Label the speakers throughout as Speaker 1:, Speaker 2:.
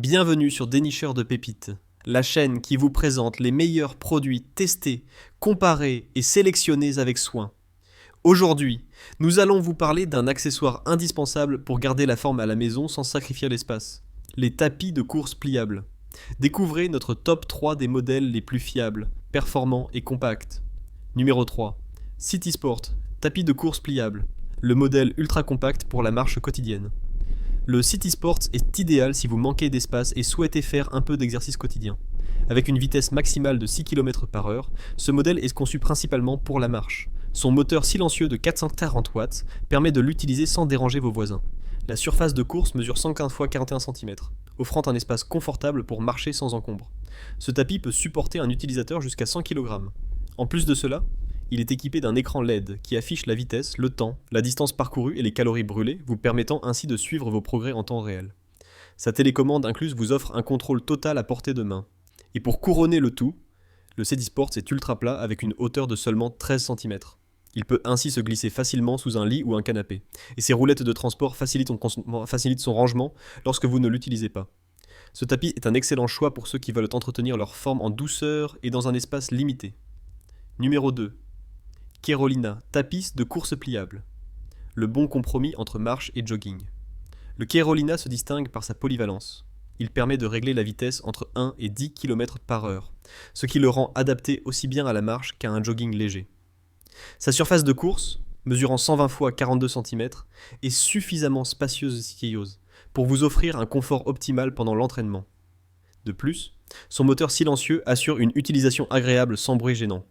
Speaker 1: Bienvenue sur Dénicheur de pépites, la chaîne qui vous présente les meilleurs produits testés, comparés et sélectionnés avec soin. Aujourd'hui, nous allons vous parler d'un accessoire indispensable pour garder la forme à la maison sans sacrifier l'espace. Les tapis de course pliables. Découvrez notre top 3 des modèles les plus fiables, performants et compacts. Numéro 3. CitySport, tapis de course pliable. Le modèle ultra compact pour la marche quotidienne. Le CitySport est idéal si vous manquez d'espace et souhaitez faire un peu d'exercice quotidien. Avec une vitesse maximale de 6 km/h, ce modèle est conçu principalement pour la marche. Son moteur silencieux de 440 watts permet de l'utiliser sans déranger vos voisins. La surface de course mesure 115 x 41 cm, offrant un espace confortable pour marcher sans encombre. Ce tapis peut supporter un utilisateur jusqu'à 100 kg. En plus de cela, il est équipé d'un écran LED qui affiche la vitesse, le temps, la distance parcourue et les calories brûlées, vous permettant ainsi de suivre vos progrès en temps réel. Sa télécommande incluse vous offre un contrôle total à portée de main. Et pour couronner le tout, le CitySport est ultra plat avec une hauteur de seulement 13 cm. Il peut ainsi se glisser facilement sous un lit ou un canapé. Et ses roulettes de transport facilitent son rangement lorsque vous ne l'utilisez pas. Ce tapis est un excellent choix pour ceux qui veulent entretenir leur forme en douceur et dans un espace limité. Numéro 2. Kerolina, tapis de course pliable. Le bon compromis entre marche et jogging. Le Kerolina se distingue par sa polyvalence. Il permet de régler la vitesse entre 1 et 10 km/h, ce qui le rend adapté aussi bien à la marche qu'à un jogging léger. Sa surface de course, mesurant 120 x 42 cm, est suffisamment spacieuse et skieuse pour vous offrir un confort optimal pendant l'entraînement. De plus, son moteur silencieux assure une utilisation agréable sans bruit gênant.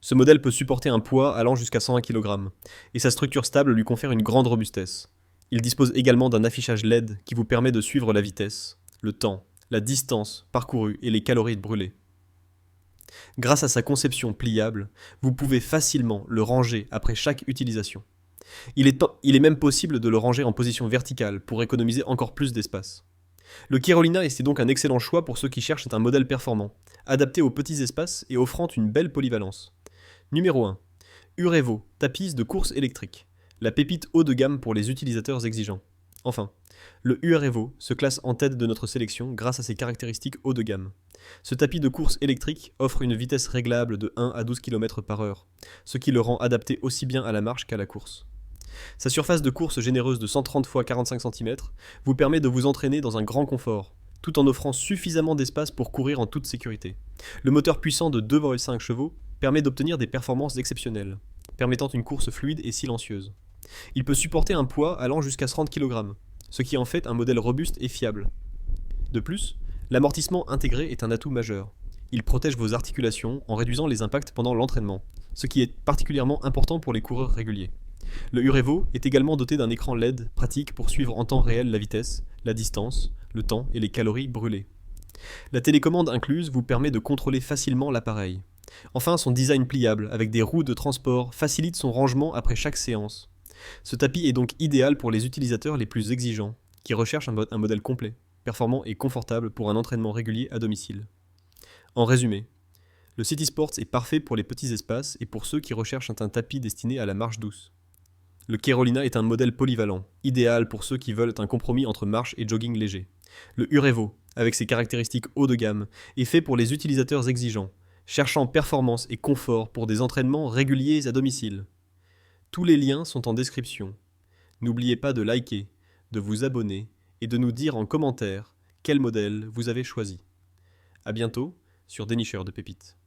Speaker 1: Ce modèle peut supporter un poids allant jusqu'à 120 kg, et sa structure stable lui confère une grande robustesse. Il dispose également d'un affichage LED qui vous permet de suivre la vitesse, le temps, la distance parcourue et les calories brûlées. Grâce à sa conception pliable, vous pouvez facilement le ranger après chaque utilisation. Il est même possible de le ranger en position verticale pour économiser encore plus d'espace. Le Kerolina est donc un excellent choix pour ceux qui cherchent un modèle performant, adapté aux petits espaces et offrant une belle polyvalence. Numéro 1. Urevo, tapis de course électrique. La pépite haut de gamme pour les utilisateurs exigeants. Enfin, le Urevo se classe en tête de notre sélection grâce à ses caractéristiques haut de gamme. Ce tapis de course électrique offre une vitesse réglable de 1 à 12 km/h, ce qui le rend adapté aussi bien à la marche qu'à la course. Sa surface de course généreuse de 130 x 45 cm vous permet de vous entraîner dans un grand confort, tout en offrant suffisamment d'espace pour courir en toute sécurité. Le moteur puissant de 2,5 chevaux permet d'obtenir des performances exceptionnelles, permettant une course fluide et silencieuse. Il peut supporter un poids allant jusqu'à 30 kg, ce qui en fait un modèle robuste et fiable. De plus, l'amortissement intégré est un atout majeur. Il protège vos articulations en réduisant les impacts pendant l'entraînement, ce qui est particulièrement important pour les coureurs réguliers. Le Urevo est également doté d'un écran LED pratique pour suivre en temps réel la vitesse, la distance, le temps et les calories brûlées. La télécommande incluse vous permet de contrôler facilement l'appareil. Enfin, son design pliable, avec des roues de transport, facilite son rangement après chaque séance. Ce tapis est donc idéal pour les utilisateurs les plus exigeants, qui recherchent un modèle complet, performant et confortable pour un entraînement régulier à domicile. En résumé, le CitySport est parfait pour les petits espaces et pour ceux qui recherchent un tapis destiné à la marche douce. Le Kerolina est un modèle polyvalent, idéal pour ceux qui veulent un compromis entre marche et jogging léger. Le Urevo, avec ses caractéristiques haut de gamme, est fait pour les utilisateurs exigeants, cherchant performance et confort pour des entraînements réguliers à domicile. Tous les liens sont en description. N'oubliez pas de liker, de vous abonner et de nous dire en commentaire quel modèle vous avez choisi. À bientôt sur Dénicheur de pépites.